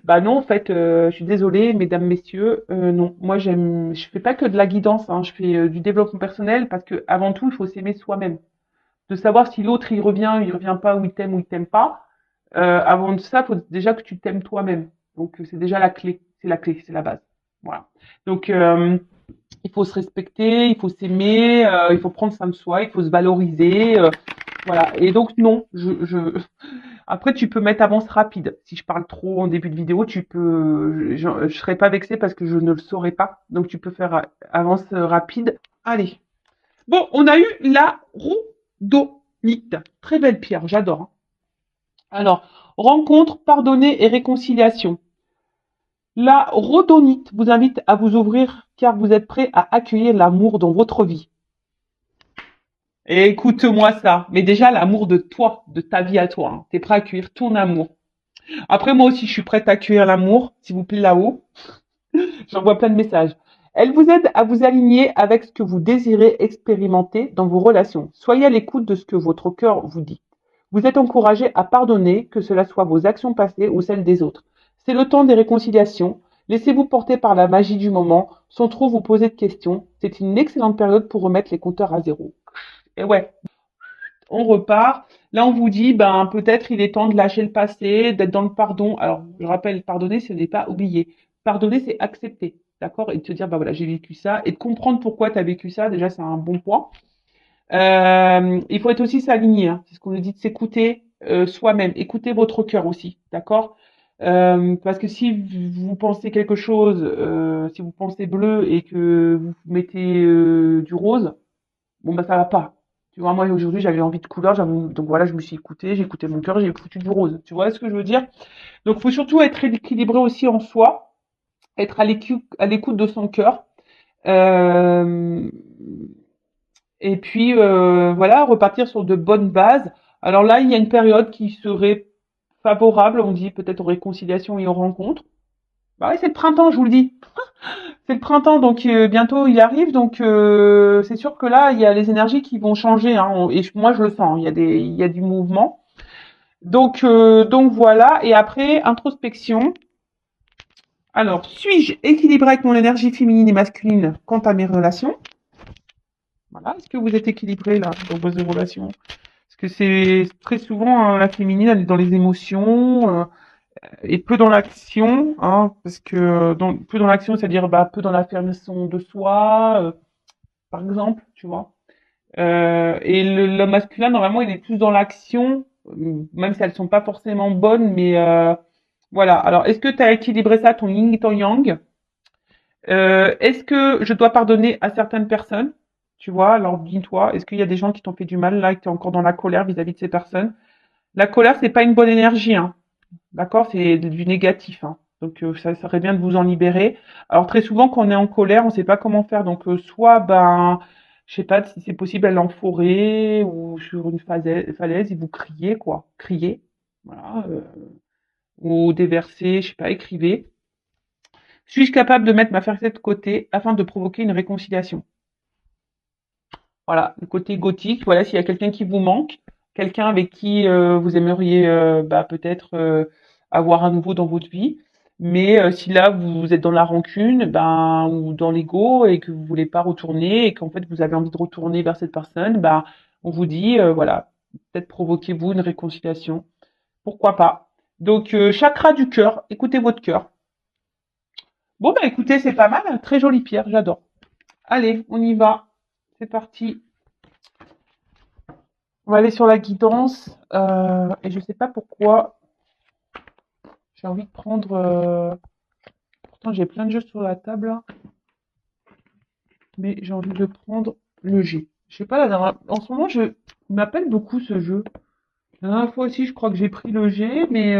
Bah non, en fait, je suis désolée, mesdames, messieurs, non. Moi, je fais pas que de la guidance, hein, je fais du développement personnel parce que avant tout, il faut s'aimer soi-même. De savoir si l'autre il revient pas ou il t'aime pas. Avant de ça, faut déjà que tu t'aimes toi-même. Donc c'est déjà la clé, c'est la base. Voilà. Donc il faut se respecter, il faut s'aimer, il faut prendre soin de soi, il faut se valoriser. Voilà. Et donc non, après tu peux mettre avance rapide. Si je parle trop en début de vidéo, tu peux, je serais pas vexée parce que je ne le saurais pas. Donc tu peux faire avance rapide. Allez. Bon, on a eu la rhodonite. Très belle pierre, j'adore, hein. Alors, rencontre, pardonner et réconciliation. La rhodonite vous invite à vous ouvrir car vous êtes prêt à accueillir l'amour dans votre vie. Et écoute-moi ça. Mais déjà, l'amour de toi, de ta vie à toi, hein. T'es prêt à accueillir ton amour. Après, moi aussi, je suis prête à accueillir l'amour, s'il vous plaît, là-haut. J'envoie plein de messages. Elle vous aide à vous aligner avec ce que vous désirez expérimenter dans vos relations. Soyez à l'écoute de ce que votre cœur vous dit. Vous êtes encouragé à pardonner, que cela soit vos actions passées ou celles des autres. C'est le temps des réconciliations. Laissez-vous porter par la magie du moment, sans trop vous poser de questions. C'est une excellente période pour remettre les compteurs à zéro. Et ouais, on repart. Là, on vous dit, ben, peut-être il est temps de lâcher le passé, d'être dans le pardon. Alors, je rappelle, pardonner, ce n'est pas oublier. Pardonner, c'est accepter, d'accord? Et de te dire, bah voilà, j'ai vécu ça. Et de comprendre pourquoi tu as vécu ça, déjà, c'est un bon point. Il faut être aussi s'aligner, hein. C'est ce qu'on nous dit de s'écouter soi-même. Écoutez votre cœur aussi, d'accord? Parce que si vous pensez quelque chose, si vous pensez bleu et que vous mettez du rose, bon bah ça va pas. Tu vois, moi aujourd'hui j'avais envie de couleur, donc voilà, je me suis écoutée, j'ai écouté mon cœur, j'ai foutu du rose. Tu vois ce que je veux dire? Donc il faut surtout être équilibré aussi en soi, être à l'écoute de son cœur. Euh, et puis voilà, repartir sur de bonnes bases. Alors là, il y a une période qui serait favorable, on dit peut-être aux réconciliations et aux rencontres. Bah ouais, c'est le printemps, je vous le dis. C'est le printemps, donc bientôt il arrive, donc c'est sûr que là, il y a les énergies qui vont changer, hein, et moi je le sens, il y a du mouvement. Donc voilà, et après, introspection. Alors, suis-je équilibré avec mon énergie féminine et masculine quant à mes relations? Voilà, est-ce que vous êtes équilibré là dans vos relations? Parce que c'est très souvent hein, la féminine, elle est dans les émotions et peu dans l'action, hein, parce que peu dans l'action, c'est-à-dire bah, peu dans l'affirmation de soi, par exemple, tu vois. Et le masculin, normalement, il est plus dans l'action, même si elles sont pas forcément bonnes, mais voilà. Alors, est-ce que tu as équilibré ça, ton yin et ton yang? Est-ce que je dois pardonner à certaines personnes? Tu vois, alors dis-toi, est-ce qu'il y a des gens qui t'ont fait du mal là et que tu es encore dans la colère vis-à-vis de ces personnes? La colère, c'est pas une bonne énergie, hein. D'accord? C'est du négatif, hein. Donc ça serait bien de vous en libérer. Alors très souvent quand on est en colère, on sait pas comment faire. Donc soit ben je sais pas si c'est possible aller en forêt ou sur une falaise et vous criez quoi, criez. Voilà, ou déverser, je sais pas, écrivez. Suis-je capable de mettre ma fierté de côté afin de provoquer une réconciliation? Voilà, le côté gothique, voilà, s'il y a quelqu'un qui vous manque, quelqu'un avec qui vous aimeriez bah, peut-être avoir un nouveau dans votre vie, mais si là vous êtes dans la rancune, ben ou dans l'ego et que vous voulez pas retourner et qu'en fait vous avez envie de retourner vers cette personne, ben on vous dit voilà, peut-être provoquez-vous une réconciliation, pourquoi pas. Donc chakra du cœur, écoutez votre cœur. Bon bah écoutez, c'est pas mal, hein, très jolie pierre, j'adore. Allez, on y va, c'est parti. On va aller sur la guidance. Et je sais pas pourquoi j'ai envie de prendre. Pourtant, j'ai plein de jeux sur la table, là, mais j'ai envie de prendre le G. Je sais pas, en ce moment, il m'appelle beaucoup ce jeu. La dernière fois aussi, je crois que j'ai pris le G, mais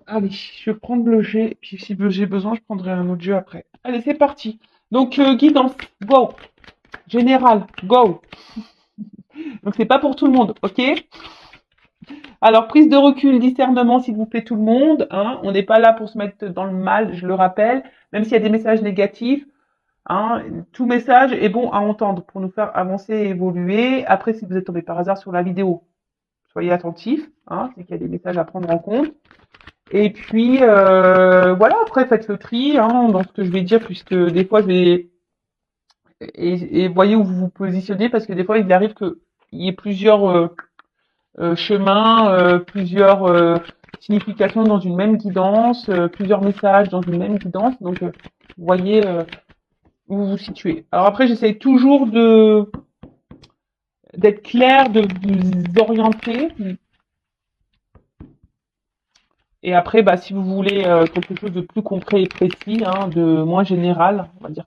allez, je vais prendre le G. Puis si j'ai besoin, je prendrai un autre jeu après. Allez, c'est parti. Donc, guidance, go. Général, go. Donc, c'est pas pour tout le monde, ok? Alors, prise de recul, discernement, s'il vous plaît, tout le monde, hein. On n'est pas là pour se mettre dans le mal, je le rappelle, même s'il y a des messages négatifs, hein. Tout message est bon à entendre pour nous faire avancer et évoluer. Après, si vous êtes tombé par hasard sur la vidéo, soyez attentifs, hein, c'est qu'il y a des messages à prendre en compte. Et puis, voilà, après, faites le tri, hein, dans ce que je vais dire, puisque des fois, je vais... Et voyez où vous vous positionnez, parce que des fois, il arrive qu'il y ait plusieurs chemins, plusieurs significations dans une même guidance, plusieurs messages dans une même guidance. Donc, voyez où vous vous situez. Alors après, j'essaye toujours de d'être clair, de vous orienter. Et après, bah, si vous voulez quelque chose de plus concret et précis, hein, de moins général, on va dire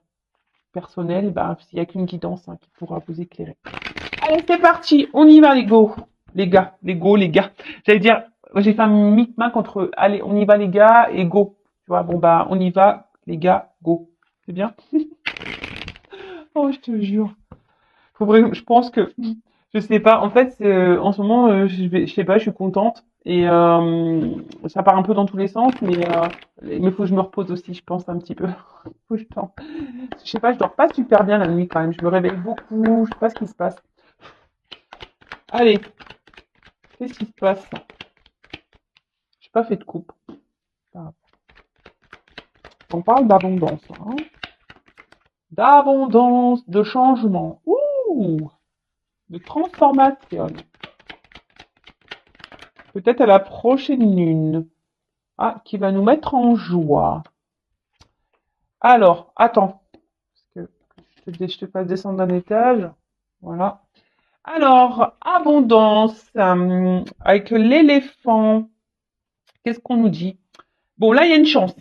personnel, bah, s'il n'y a qu'une guidance qui pourra vous éclairer. Allez, c'est parti, on y va les go, les gars, les go, les gars. J'allais dire, j'ai fait un micmac entre allez, on y va les gars et go. Tu vois, bon bah, on y va les gars, go. C'est bien? Oh, je te jure. Faut vraiment, je pense que, je sais pas. En fait, en ce moment, je sais pas, je suis contente et ça part un peu dans tous les sens, mais faut que je me repose aussi, je pense un petit peu. Faut que je dors. Je sais pas, je dors pas super bien la nuit quand même. Je me réveille beaucoup, je sais pas ce qui se passe. Allez, qu'est-ce qui se passe? J'ai pas fait de coupe. Ah. On parle d'abondance, hein. D'abondance, de changement, ouh, de transformation. Peut-être à la prochaine lune. Ah, qui va nous mettre en joie. Alors, attends, parce que je te fasse descendre d'un étage. Voilà. Alors, abondance, avec l'éléphant, qu'est-ce qu'on nous dit? Bon, là, il y a une chance.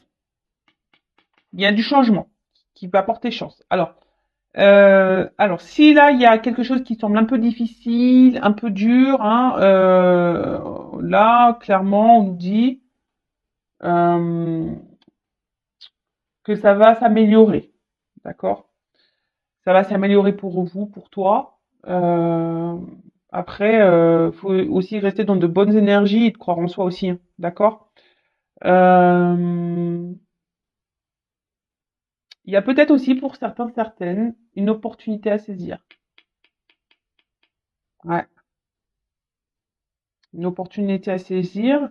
Il y a du changement qui va porter chance. Alors, si là, il y a quelque chose qui semble un peu difficile, un peu dur, hein, là, clairement, on nous dit euh, que ça va s'améliorer. D'accord? Ça va s'améliorer pour vous, pour toi. Euh, Après, faut aussi rester dans de bonnes énergies et de croire en soi aussi, hein. D'accord? Euh, Il y a peut-être aussi pour certains, certaines, une opportunité à saisir. Ouais, une opportunité à saisir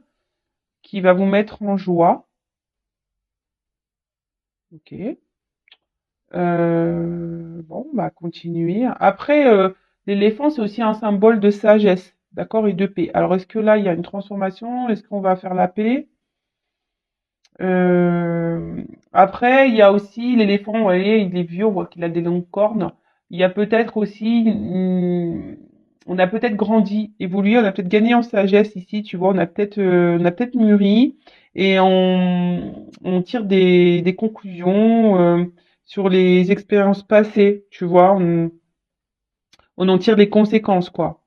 qui va vous mettre en joie. Ok. Bon, bah continuer. Après, l'éléphant, c'est aussi un symbole de sagesse, d'accord, et de paix. Alors, est-ce que là, il y a une transformation? Est-ce qu'on va faire la paix? Après, il y a aussi l'éléphant, vous voyez, il est vieux, on voit qu'il a des longues cornes. Il y a peut-être aussi, on a peut-être grandi, évolué, on a peut-être gagné en sagesse ici, tu vois, on a peut-être mûri et on tire des conclusions sur les expériences passées, tu vois, on en tire des conséquences, quoi.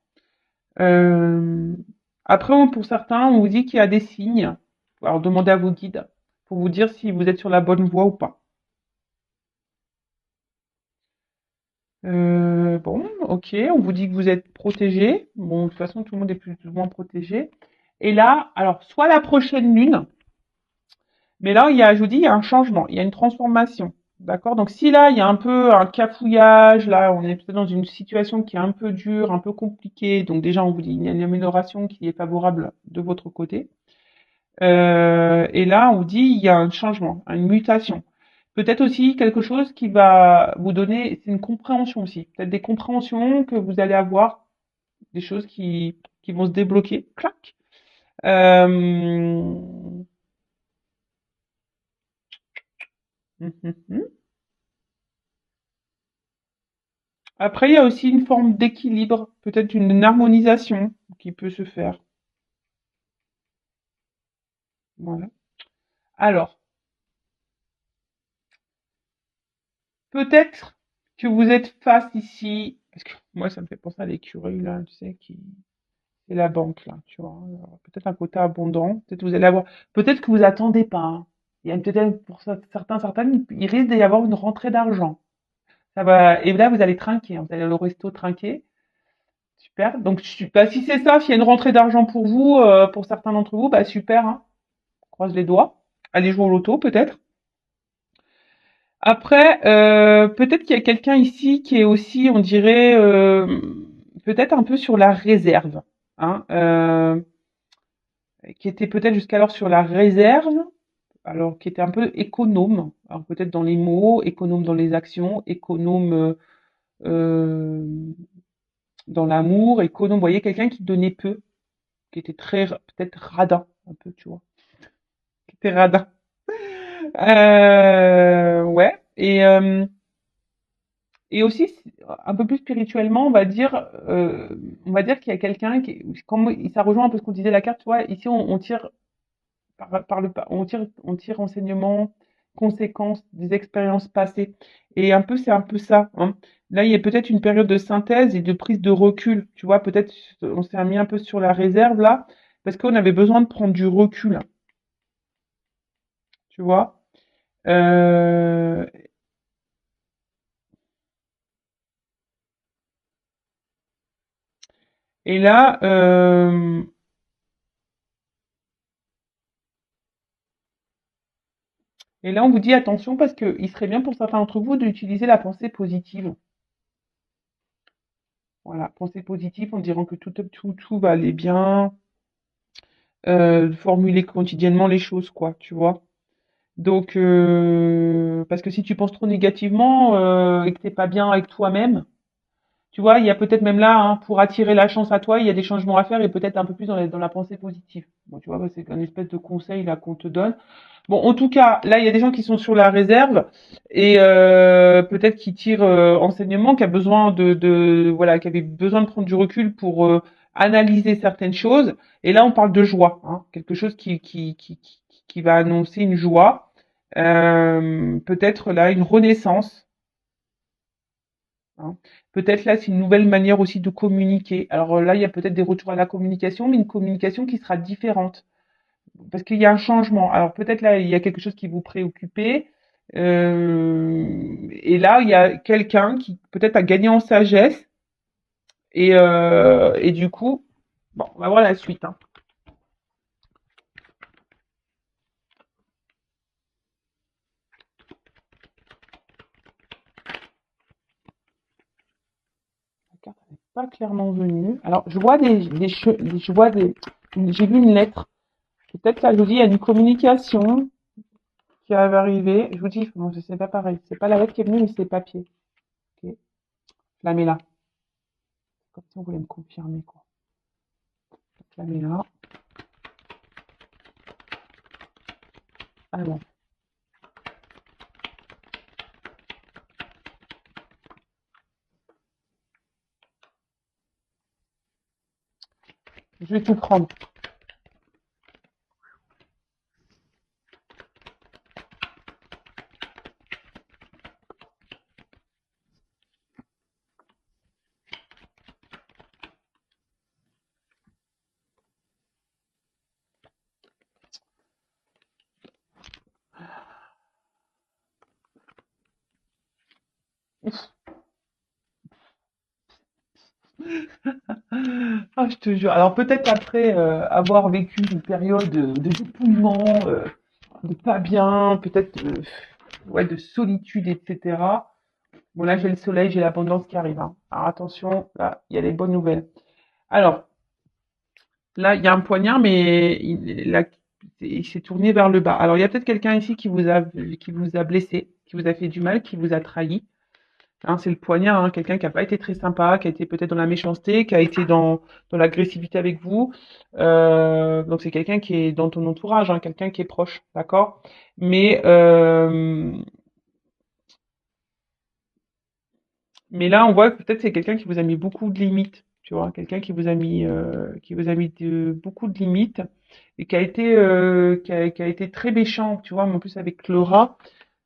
Euh, Après, pour certains, on vous dit qu'il y a des signes. Alors, demandez à vos guides pour vous dire si vous êtes sur la bonne voie ou pas. Bon, ok, on vous dit que vous êtes protégé. Bon, de toute façon, tout le monde est plus ou moins protégé. Et là, alors, soit la prochaine lune, mais là, je vous dis, il y a un changement, il y a une transformation. D'accord? Donc, si là, il y a un peu un cafouillage, là, on est peut-être dans une situation qui est un peu dure, un peu compliquée. Donc, déjà, on vous dit, il y a une amélioration qui est favorable de votre côté. Et là, on vous dit, il y a un changement, une mutation. Peut-être aussi quelque chose qui va vous donner, c'est une compréhension aussi. Peut-être des compréhensions que vous allez avoir, des choses qui vont se débloquer. Clac. Euh... Après, il y a aussi une forme d'équilibre, peut-être une harmonisation qui peut se faire. Voilà. Alors, peut-être que vous êtes face ici, parce que moi, ça me fait penser à l'écureuil, là, tu sais, qui, c'est la banque, là, tu vois. Alors, peut-être un côté abondant. Peut-être vous allez avoir. Peut-être que vous attendez pas, hein. Il y a peut-être pour certains, certaines, il risque d'y avoir une rentrée d'argent. Ça va. Et là, vous allez trinquer, hein. Vous allez aller au resto trinquer. Super. Donc, bah, si c'est ça, s'il y a une rentrée d'argent pour vous, pour certains d'entre vous, bah super, hein. On croise les doigts. Allez jouer au loto, peut-être. Après, peut-être qu'il y a quelqu'un ici qui est aussi, on dirait, peut-être un peu sur la réserve. hein, qui était peut-être jusqu'alors sur la réserve, alors qui était un peu économe, alors peut-être dans les mots, économe dans les actions, économe euh, dans l'amour, économe, vous voyez, quelqu'un qui donnait peu, qui était très, peut-être radin, un peu, tu vois, qui était radin. Ouais, et aussi, un peu plus spirituellement, on va dire qu'il y a quelqu'un qui, comme ça rejoint un peu ce qu'on disait la carte, tu vois, ici on tire on tire enseignement, conséquences des expériences passées. Et un peu, c'est un peu ça, hein. Là, il y a peut-être une période de synthèse et de prise de recul. Tu vois, peut-être on s'est mis un peu sur la réserve là, parce qu'on avait besoin de prendre du recul, tu vois. Euh, et là, on vous dit attention parce que il serait bien pour certains d'entre vous d'utiliser la pensée positive. Voilà, pensée positive en disant que tout va aller bien, formuler quotidiennement les choses, quoi, tu vois. Donc, parce que si tu penses trop négativement et que t'es pas bien avec toi-même, tu vois, il y a peut-être même là, hein, pour attirer la chance à toi, il y a des changements à faire et peut-être un peu plus dans la pensée positive. Bon, tu vois, bah, c'est un espèce de conseil là qu'on te donne. Bon, en tout cas, là, il y a des gens qui sont sur la réserve et peut-être qui tirent enseignement, qui a besoin voilà, qui avait besoin de prendre du recul pour analyser certaines choses. Et là, on parle de joie, hein, quelque chose qui va annoncer une joie, peut-être là une renaissance, hein. Peut-être là, c'est une nouvelle manière aussi de communiquer. Alors là, il y a peut-être des retours à la communication, mais une communication qui sera différente parce qu'il y a un changement. Alors peut-être là, il y a quelque chose qui vous préoccupait. Et là, il y a quelqu'un qui peut-être a gagné en sagesse. Et du coup, bon, on va voir la suite, hein. La carte n'est pas clairement venue. Alors, je vois je vois j'ai vu une lettre. Peut-être là, je vous dis, il y a une communication qui va arriver. Je vous dis, bon, c'est pas pareil. C'est pas la lettre qui est venue, mais c'est papier. Ok, je la mets là. Comme si on voulait me confirmer, quoi. Je la mets là. Alors, je vais tout prendre. Ah, je te jure. Alors peut-être après avoir vécu une période de dépouillement, de pas bien, peut-être ouais, de solitude, etc. Bon là j'ai le soleil, j'ai l'abondance qui arrive, hein. Alors attention, là il y a les bonnes nouvelles. Alors là il y a un poignard, mais il s'est tourné vers le bas. Alors il y a peut-être quelqu'un ici qui vous a blessé, qui vous a fait du mal, qui vous a trahi. Hein, c'est le poignard, hein, quelqu'un qui a pas été très sympa, qui a été peut-être dans la méchanceté, qui a été dans l'agressivité avec vous. Donc c'est quelqu'un qui est dans ton entourage, hein, quelqu'un qui est proche, d'accord? Mais mais là on voit que peut-être c'est quelqu'un qui vous a mis beaucoup de limites, tu vois, quelqu'un qui vous a mis beaucoup de limites et qui a été très méchant, tu vois, mais en plus avec Laura,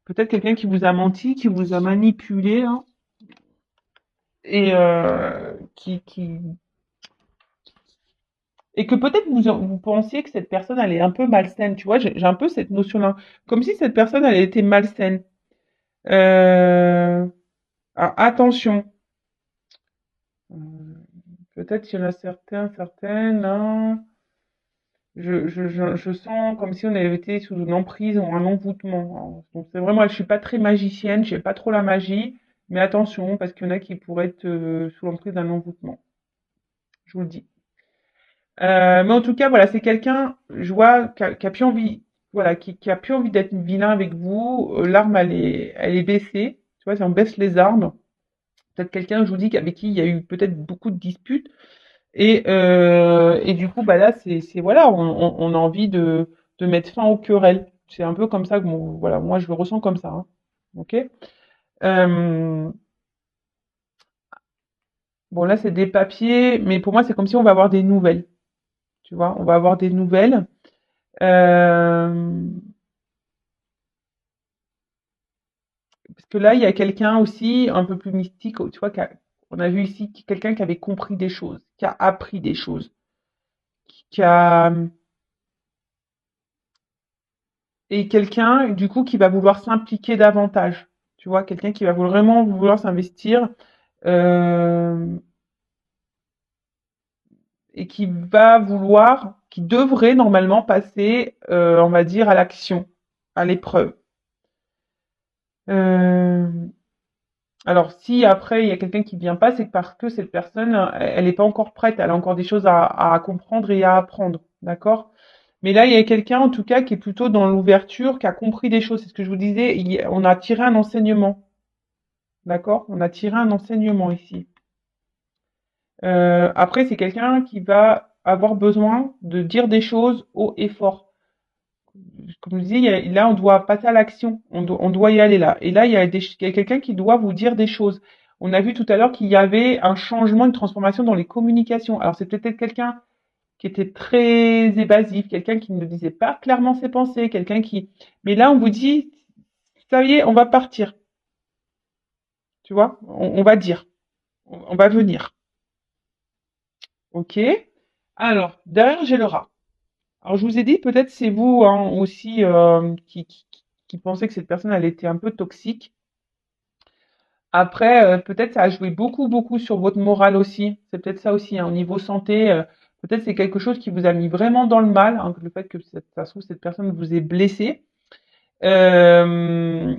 peut-être quelqu'un qui vous a menti, qui vous a manipulé, hein, et et que peut-être vous pensiez que cette personne elle est un peu malsaine, tu vois, j'ai un peu cette notion-là, comme si cette personne elle était malsaine. Euh, alors, attention, Euh, peut-être qu'il y en a certaines, hein, je sens comme si on avait été sous une emprise ou un envoûtement. Donc c'est vraiment, je suis pas très magicienne, j'ai pas trop la magie, mais attention parce qu'il y en a qui pourraient être sous l'emprise d'un envoûtement. Je vous le dis. Mais en tout cas, voilà, c'est quelqu'un, je vois, qui a plus envie, voilà, qui a plus envie d'être vilain avec vous. L'arme, elle est baissée. Tu vois, si on baisse les armes, peut-être quelqu'un, je vous dis, avec qui il y a eu peut-être beaucoup de disputes. Et du coup, bah là, voilà, on a envie de mettre fin aux querelles. C'est un peu comme ça que voilà, moi je le ressens comme ça. Hein. Ok. Euh, bon là, c'est des papiers, mais pour moi, c'est comme si on va avoir des nouvelles. Tu vois, on va avoir des nouvelles. Euh, parce que là, il y a quelqu'un aussi un peu plus mystique. Tu vois, on a vu ici quelqu'un qui avait compris des choses, qui a appris des choses, qui a et quelqu'un, du coup, qui va vouloir s'impliquer davantage. Tu vois, quelqu'un qui va vraiment vouloir s'investir euh, et qui va vouloir, qui devrait normalement passer, on va dire, à l'action, à l'épreuve. Euh, alors, si après il y a quelqu'un qui vient pas, c'est parce que cette personne, elle n'est pas encore prête, elle a encore des choses à comprendre et à apprendre, d'accord? Mais là, il y a quelqu'un, en tout cas, qui est plutôt dans l'ouverture, qui a compris des choses. C'est ce que je vous disais. On a tiré un enseignement. D'accord? On a tiré un enseignement ici. Après, c'est quelqu'un qui va avoir besoin de dire des choses haut et fort. Comme je dis, là, on doit passer à l'action. On doit y aller là. Et là, il y a quelqu'un qui doit vous dire des choses. On a vu tout à l'heure qu'il y avait un changement, une transformation dans les communications. Alors, c'est peut-être quelqu'un qui était très évasif, quelqu'un qui ne disait pas clairement ses pensées, quelqu'un qui... Mais là, on vous dit, ça y est, on va partir. Tu vois? On va dire. On va venir. Ok. Alors, derrière, j'ai le rat. Alors, je vous ai dit, peut-être c'est vous hein, aussi qui pensez que cette personne, elle était un peu toxique. Après, peut-être ça a joué beaucoup, beaucoup sur votre morale aussi. C'est peut-être ça aussi, hein, au niveau santé. Peut-être c'est quelque chose qui vous a mis vraiment dans le mal, hein, le fait que ça se trouve, cette personne vous ait blessé. Euh,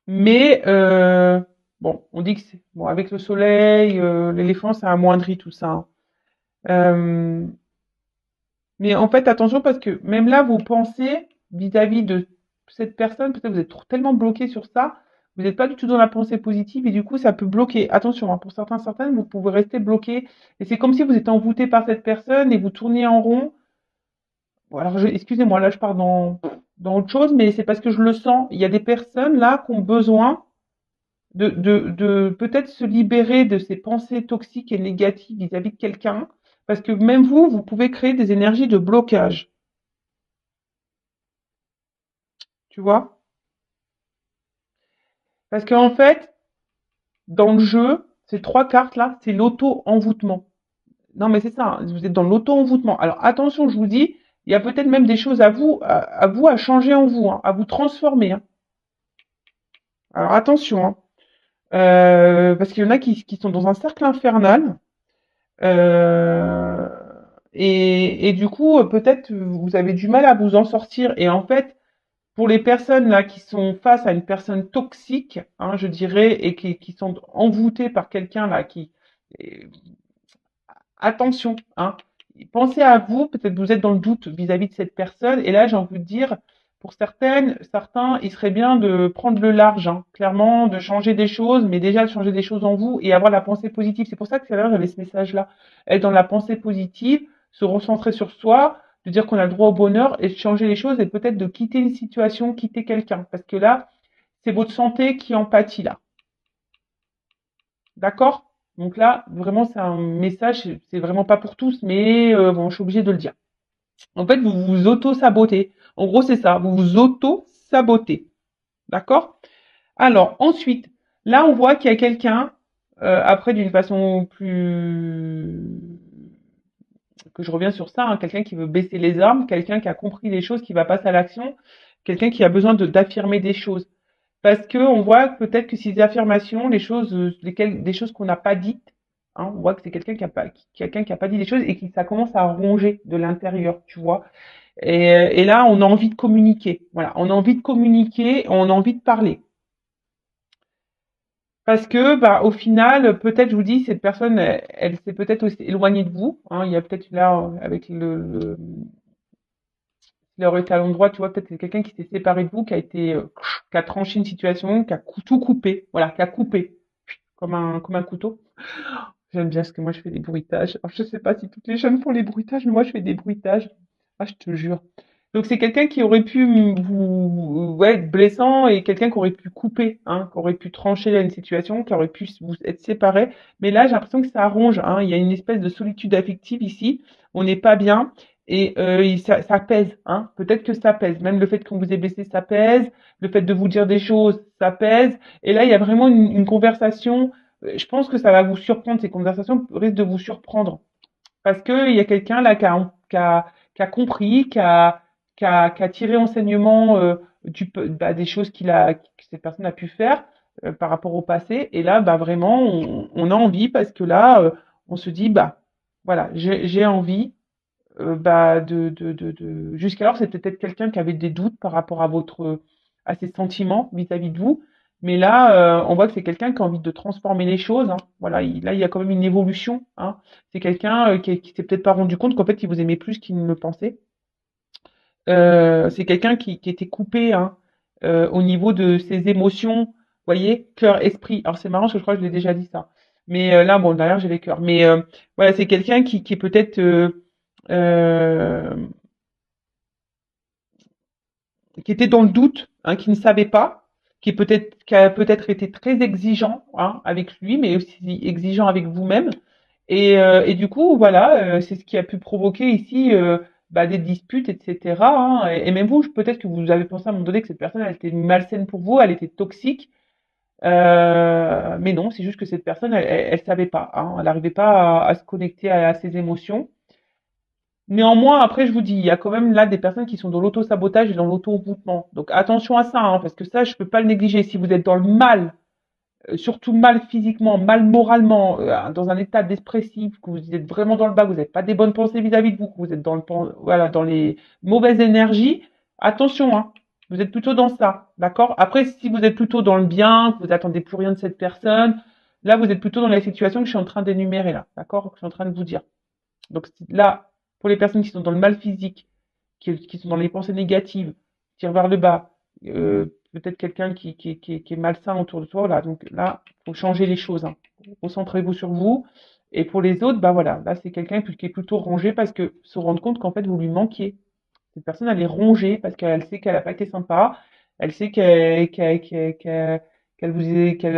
mais bon, on dit que c'est bon avec le soleil, l'éléphant, ça amoindrit tout ça. Hein. Euh, Mais en fait, attention parce que même là, vos pensées vis-à-vis de cette personne, peut-être vous êtes tellement bloqué sur ça, vous n'êtes pas du tout dans la pensée positive et du coup, ça peut bloquer. Attention, hein, pour certains, certaines, vous pouvez rester bloqué et c'est comme si vous êtes envoûté par cette personne et vous tournez en rond. Bon, alors, excusez-moi, là, je pars dans autre chose, mais c'est parce que je le sens. Il y a des personnes là qui ont besoin de peut-être se libérer de ces pensées toxiques et négatives vis-à-vis de quelqu'un, parce que même vous, vous pouvez créer des énergies de blocage. Tu vois? Parce qu'en fait, dans le jeu, ces trois cartes-là, c'est l'auto-envoûtement. Non, mais c'est ça, hein, vous êtes dans l'auto-envoûtement. Alors attention, je vous dis, il y a peut-être même des choses à vous à changer en vous, hein, à vous transformer. Hein. Alors attention, hein, parce qu'il y en a qui sont dans un cercle infernal. euh, et du coup, peut-être vous avez du mal à vous en sortir. Et en fait, pour les personnes là qui sont face à une personne toxique, hein, je dirais, et qui sont envoûtées par quelqu'un là euh, attention, hein, pensez à vous, peut-être que vous êtes dans le doute vis-à-vis de cette personne, et là j'ai envie de dire, pour certaines, certains, il serait bien de prendre le large, hein, clairement, de changer des choses, mais déjà de changer des choses en vous et avoir la pensée positive. C'est pour ça que tout à l'heure j'avais ce message-là, être dans la pensée positive, se recentrer sur soi, de dire qu'on a le droit au bonheur et de changer les choses et peut-être de quitter une situation, quitter quelqu'un, parce que là, c'est votre santé qui en pâtit là. D'accord? Donc là, vraiment, c'est un message, c'est vraiment pas pour tous, mais bon, je suis obligée de le dire. En fait, vous vous auto-sabotez. En gros, c'est ça, vous vous auto-sabotez. D'accord? Alors, ensuite, là, on voit qu'il y a quelqu'un, après, d'une façon plus... que je reviens sur ça, hein, quelqu'un qui veut baisser les armes, quelqu'un qui a compris les choses, qui va passer à l'action, quelqu'un qui a besoin d'affirmer des choses. Parce que on voit peut-être que ces affirmations, les choses, des choses qu'on n'a pas dites, hein, on voit que c'est quelqu'un qui a pas dit des choses et qui ça commence à ronger de l'intérieur, tu vois. Et là, on a envie de communiquer. Voilà, on a envie de communiquer, on a envie de parler. Parce que, bah, au final, peut-être, je vous dis, cette personne, elle s'est peut-être aussi éloignée de vous, hein. Il y a peut-être là, avec il aurait été à l'endroit, tu vois, peut-être c'est quelqu'un qui s'est séparé de vous, qui a tranché une situation, qui a tout coupé, voilà, qui a coupé, comme un couteau. J'aime bien parce que moi je fais des bruitages. Alors, je sais pas si toutes les jeunes font les bruitages, mais moi je fais des bruitages. Ah, je te jure. Donc c'est quelqu'un qui aurait pu vous, ouais, être blessant et quelqu'un qui aurait pu couper, hein, qui aurait pu trancher là une situation, qui aurait pu vous être séparés. Mais là, j'ai l'impression que ça arrange, hein. Il y a une espèce de solitude affective ici. On n'est pas bien et ça pèse, hein. Peut-être que ça pèse. Même le fait qu'on vous ait blessé, ça pèse. Le fait de vous dire des choses, ça pèse. Et là, il y a vraiment une conversation. Je pense que ça va vous surprendre, ces conversations risquent de vous surprendre. Parce qu'il y a quelqu'un là qui a compris, qui a tiré enseignement bah, des choses que cette personne a pu faire par rapport au passé. Et là, bah, vraiment, on a envie parce que là, on se dit, bah, voilà, j'ai envie. Bah, jusqu'alors, c'était peut-être quelqu'un qui avait des doutes par rapport à ses sentiments vis-à-vis de vous. Mais là, on voit que c'est quelqu'un qui a envie de transformer les choses, hein. Voilà, là, il y a quand même une évolution, hein. C'est quelqu'un qui s'est peut-être pas rendu compte qu'en fait, il vous aimait plus qu'il ne le pensait. C'est quelqu'un qui était coupé, hein, au niveau de ses émotions, vous voyez, cœur, esprit. Alors c'est marrant parce que je crois que je l'ai déjà dit ça. Mais là, bon, derrière, j'ai les cœurs. Mais voilà, c'est quelqu'un qui est peut-être euh, qui était dans le doute, hein, qui ne savait pas, qui a peut-être été très exigeant, hein, avec lui, mais aussi exigeant avec vous-même. Et du coup, voilà, c'est ce qui a pu provoquer ici bah, des disputes, etc., hein. Et même vous, peut-être que vous avez pensé à un moment donné que cette personne, elle était malsaine pour vous, elle était toxique. Mais non, c'est juste que cette personne, elle savait pas, hein, elle n'arrivait pas à se connecter à ses émotions. Néanmoins, après, je vous dis, il y a quand même là des personnes qui sont dans l'auto-sabotage et dans l'auto-envoûtement. Donc attention à ça, hein, parce que ça, je peux pas le négliger. Si vous êtes dans le mal, surtout mal physiquement, mal moralement, dans un état dépressif, que vous êtes vraiment dans le bas, que vous n'avez pas des bonnes pensées vis-à-vis de vous, que vous êtes voilà, dans les mauvaises énergies, attention, hein. Vous êtes plutôt dans ça, d'accord? Après, si vous êtes plutôt dans le bien, que vous attendez plus rien de cette personne, là, vous êtes plutôt dans la situation que je suis en train d'énumérer là, d'accord? Que je suis en train de vous dire. Donc là, pour les personnes qui sont dans le mal physique, qui sont dans les pensées négatives, tirent vers le bas, peut-être quelqu'un qui est malsain autour de toi, voilà. Donc là, faut changer les choses, hein. Recentrez-vous sur vous. Et pour les autres, bah voilà, là c'est quelqu'un qui est plutôt rongé parce que se rendre compte qu'en fait vous lui manquiez. Cette personne, elle est rongée parce qu'elle sait qu'elle a pas été sympa, elle sait qu'elle a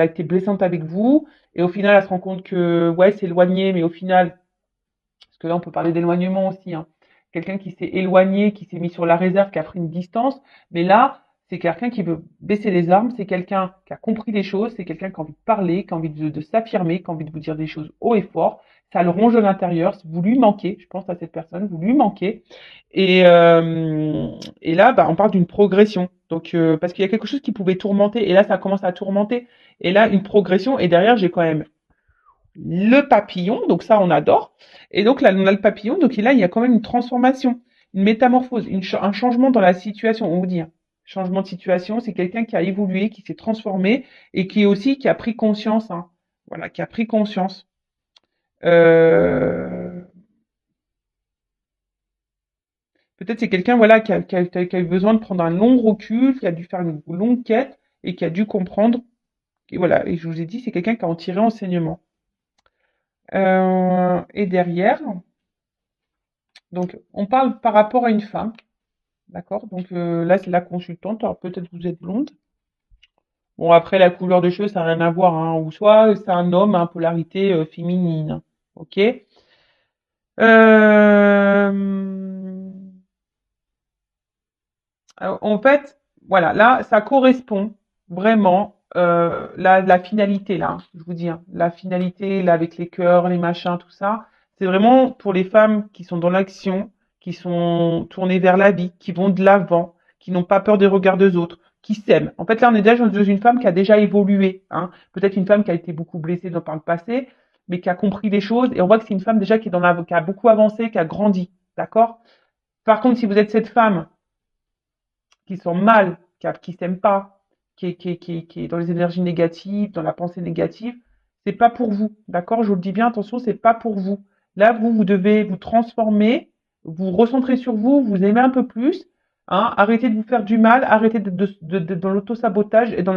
été blessante avec vous, et au final, elle se rend compte que ouais, c'est éloigné, mais au final, parce que là, on peut parler d'éloignement aussi, hein. Quelqu'un qui s'est éloigné, qui s'est mis sur la réserve, qui a pris une distance. Mais là, c'est quelqu'un qui veut baisser les armes, c'est quelqu'un qui a compris les choses, c'est quelqu'un qui a envie de parler, qui a envie de s'affirmer, qui a envie de vous dire des choses haut et fort. Ça le ronge de l'intérieur, vous lui manquez, je pense à cette personne, vous lui manquez. Et là, bah, on parle d'une progression. Donc, parce qu'il y a quelque chose qui pouvait tourmenter, et là, ça commence à tourmenter. Et là, une progression, et derrière, j'ai quand même le papillon, donc ça on adore. Et donc là on a le papillon, donc là il y a quand même une transformation, une métamorphose, un changement dans la situation, on vous dit, hein. Changement de situation, c'est quelqu'un qui a évolué, qui s'est transformé et qui est aussi qui a pris conscience, hein. Voilà, qui a pris conscience. Euh, Peut-être c'est quelqu'un voilà qui a eu besoin de prendre un long recul, qui a dû faire une longue quête et qui a dû comprendre. Et voilà, et je vous ai dit, c'est quelqu'un qui a en tiré enseignement. Et derrière, donc on parle par rapport à une femme. D'accord? Donc là, c'est la consultante. Alors peut-être vous êtes blonde. Bon, après, la couleur de cheveux, ça n'a rien à voir, hein. Ou soit c'est un homme à polarité féminine. Ok? Euh, En fait, voilà, là, ça correspond vraiment la finalité, là, hein, je vous dis, hein, la finalité, là, avec les cœurs, les machins, tout ça, c'est vraiment pour les femmes qui sont dans l'action, qui sont tournées vers la vie, qui vont de l'avant, qui n'ont pas peur des regards des autres, qui s'aiment. En fait, là, on est déjà dans une femme qui a déjà évolué, hein. Peut-être une femme qui a été beaucoup blessée par le passé, mais qui a compris les choses, et on voit que c'est une femme déjà qui a beaucoup avancé, qui a grandi, d'accord? Par contre, si vous êtes cette femme qui sont mal, qui s'aiment pas, qui est dans les énergies négatives, dans la pensée négative, c'est pas pour vous, d'accord? Je vous le dis bien, attention, c'est pas pour vous. Là, vous devez vous transformer, vous recentrer sur vous, vous aimer un peu plus, hein, arrêtez de vous faire du mal, arrêtez dans l'auto-sabotage et dans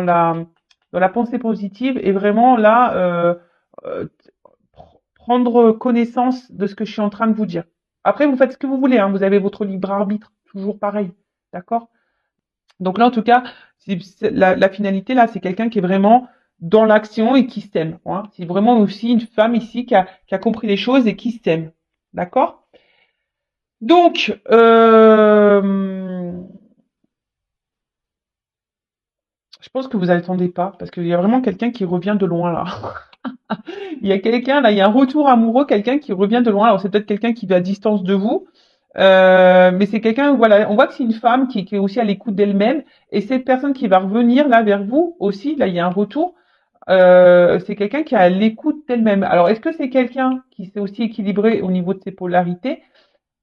la pensée positive et vraiment là, euh, prendre connaissance de ce que je suis en train de vous dire. Après, vous faites ce que vous voulez, hein, vous avez votre libre arbitre, toujours pareil, d'accord? Donc là, en tout cas, la finalité, là, c'est quelqu'un qui est vraiment dans l'action et qui s'aime, hein. C'est vraiment aussi une femme ici qui a compris les choses et qui s'aime, d'accord? Donc, je pense que vous attendez pas, parce qu'il y a vraiment quelqu'un qui revient de loin, là. Il y a quelqu'un, là, il y a un retour amoureux, quelqu'un qui revient de loin. Alors, c'est peut-être quelqu'un qui est à distance de vous, mais c'est quelqu'un, voilà, on voit que c'est une femme qui est aussi à l'écoute d'elle-même, et cette personne qui va revenir là vers vous aussi, là, il y a un retour. C'est quelqu'un qui est à l'écoute d'elle-même. Alors, est-ce que c'est quelqu'un qui s'est aussi équilibré au niveau de ses polarités,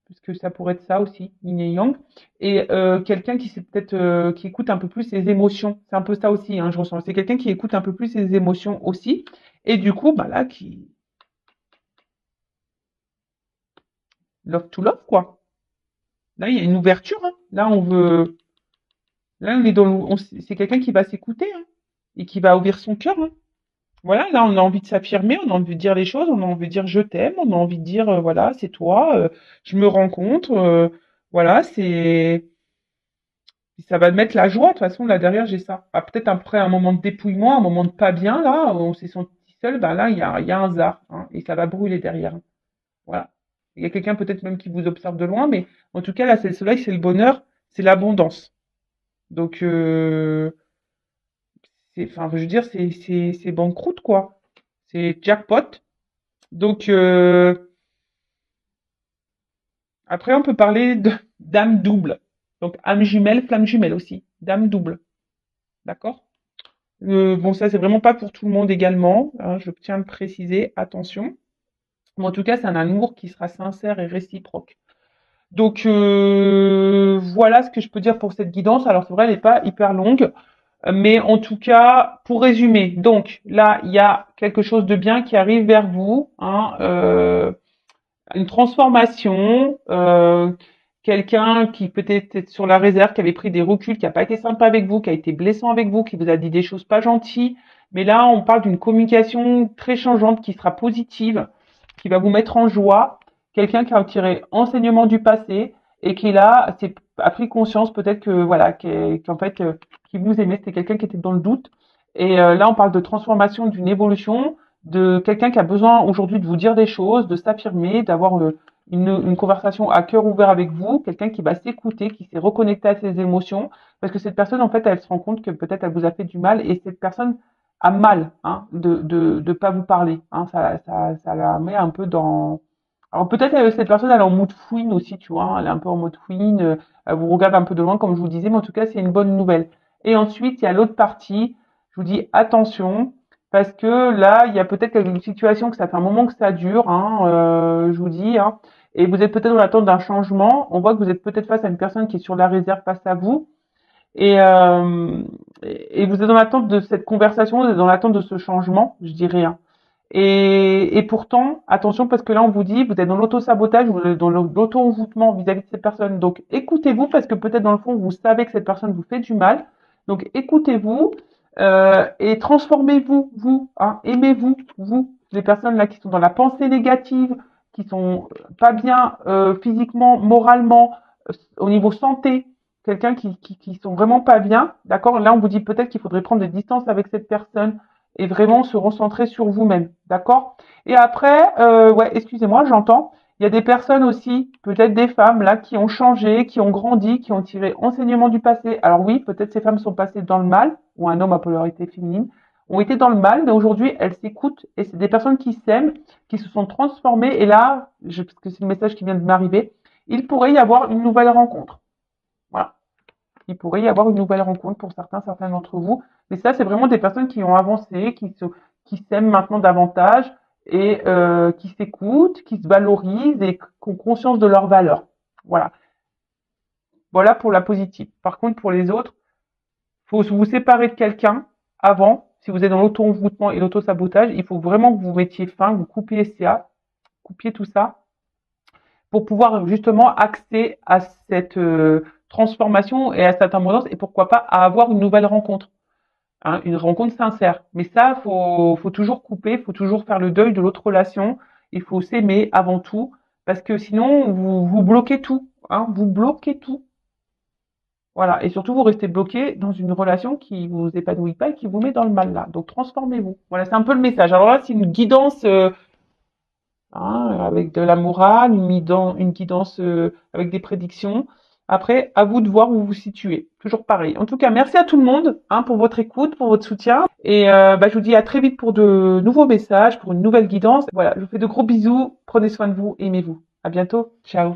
puisque ça pourrait être ça aussi, yin et yang, et quelqu'un qui s'est peut-être qui écoute un peu plus ses émotions. C'est un peu ça aussi, hein, je ressens. C'est quelqu'un qui écoute un peu plus ses émotions aussi, et du coup, bah là, qui love to love quoi. Là, il y a une ouverture, hein. Là, on est c'est quelqu'un qui va s'écouter, hein, et qui va ouvrir son cœur, hein. Voilà, là, on a envie de s'affirmer, on a envie de dire les choses, on a envie de dire je t'aime, on a envie de dire voilà, c'est toi, je me rencontre, voilà, ça va mettre la joie. De toute façon, là derrière, j'ai ça. Ah, peut-être après un moment de dépouillement, un moment de pas bien, là, on s'est senti seul, ben là, il y a un hasard, hein, et ça va brûler derrière, hein. Voilà. Il y a quelqu'un peut-être même qui vous observe de loin, mais en tout cas, là, c'est le soleil, c'est le bonheur, c'est l'abondance. Donc, enfin, je veux dire, c'est banqueroute, quoi. C'est jackpot. Donc, après, on peut parler de d'âme double. Donc, âme jumelle, flamme jumelle aussi. Dame double. D'accord? Bon, ça, c'est vraiment pas pour tout le monde également, hein, je tiens à le préciser, attention. Mais en tout cas, c'est un amour qui sera sincère et réciproque. Donc, voilà ce que je peux dire pour cette guidance. Alors, c'est vrai, elle n'est pas hyper longue. Mais en tout cas, pour résumer, donc là, il y a quelque chose de bien qui arrive vers vous, hein, une transformation, quelqu'un qui peut-être est sur la réserve, qui avait pris des reculs, qui n'a pas été sympa avec vous, qui a été blessant avec vous, qui vous a dit des choses pas gentilles. Mais là, on parle d'une communication très changeante qui sera positive, qui va vous mettre en joie. Quelqu'un qui a tiré enseignement du passé et qui là a pris conscience peut-être que voilà, qu'en fait, qui vous aimait, c'était quelqu'un qui était dans le doute. Et là, on parle de transformation, d'une évolution, de quelqu'un qui a besoin aujourd'hui de vous dire des choses, de s'affirmer, d'avoir une conversation à cœur ouvert avec vous, quelqu'un qui va s'écouter, qui s'est reconnecté à ses émotions, parce que cette personne, en fait, elle se rend compte que peut-être elle vous a fait du mal, et cette personne a mal, hein, de pas vous parler, hein, ça la met un peu dans... Alors peut-être cette personne, elle est en mode fouine aussi, tu vois, hein, elle est un peu en mode fouine, elle vous regarde un peu de loin, comme je vous disais, mais en tout cas, c'est une bonne nouvelle. Et ensuite, il y a l'autre partie, je vous dis attention, parce que là, il y a peut-être une situation que ça fait un moment que ça dure, hein, je vous dis, hein, et vous êtes peut-être dans l'attente d'un changement. On voit que vous êtes peut-être face à une personne qui est sur la réserve face à vous, et, euh, et vous êtes dans l'attente de cette conversation, vous êtes dans l'attente de ce changement, je dirais, hein. Et pourtant, attention, parce que là, on vous dit, vous êtes dans l'auto-sabotage, vous êtes dans l'auto-envoûtement vis-à-vis de cette personne. Donc, écoutez-vous, parce que peut-être dans le fond, vous savez que cette personne vous fait du mal. Donc, écoutez-vous et transformez-vous, vous, hein, aimez-vous, vous, les personnes là qui sont dans la pensée négative, qui sont pas bien physiquement, moralement, au niveau santé, quelqu'un qui sont vraiment pas bien, d'accord? Là, on vous dit peut-être qu'il faudrait prendre des distances avec cette personne et vraiment se recentrer sur vous-même, d'accord? Et après, ouais, excusez-moi, j'entends. Il y a des personnes aussi, peut-être des femmes là, qui ont changé, qui ont grandi, qui ont tiré enseignement du passé. Alors oui, peut-être ces femmes sont passées dans le mal, ou un homme à polarité féminine, ont été dans le mal, mais aujourd'hui elles s'écoutent et c'est des personnes qui s'aiment, qui se sont transformées. Et là, parce que c'est le message qui vient de m'arriver, il pourrait y avoir une nouvelle rencontre. Voilà. Il pourrait y avoir une nouvelle rencontre pour certains d'entre vous. Mais ça, c'est vraiment des personnes qui ont avancé, qui s'aiment maintenant davantage et qui s'écoutent, qui se valorisent et qui ont conscience de leurs valeurs. Voilà. Voilà pour la positive. Par contre, pour les autres, faut vous séparer de quelqu'un avant. Si vous êtes dans l'auto-envoûtement et l'auto-sabotage, il faut vraiment que vous mettiez fin, que vous coupiez SCA, coupiez tout ça pour pouvoir justement accéder à cette transformation et à cette abondance et pourquoi pas à avoir une nouvelle rencontre, hein, une rencontre sincère. Mais ça, faut toujours couper, faut toujours faire le deuil de l'autre relation. Il faut s'aimer avant tout parce que sinon vous bloquez tout, hein, vous bloquez tout. Voilà, et surtout vous restez bloqué dans une relation qui vous épanouit pas et qui vous met dans le mal là. Donc transformez-vous. Voilà, c'est un peu le message. Alors là, c'est une guidance hein, avec de la morale, une guidance avec des prédictions. Après, à vous de voir où vous vous situez. Toujours pareil. En tout cas, merci à tout le monde hein, pour votre écoute, pour votre soutien. Et je vous dis à très vite pour de nouveaux messages, pour une nouvelle guidance. Voilà, je vous fais de gros bisous. Prenez soin de vous, aimez-vous. À bientôt. Ciao.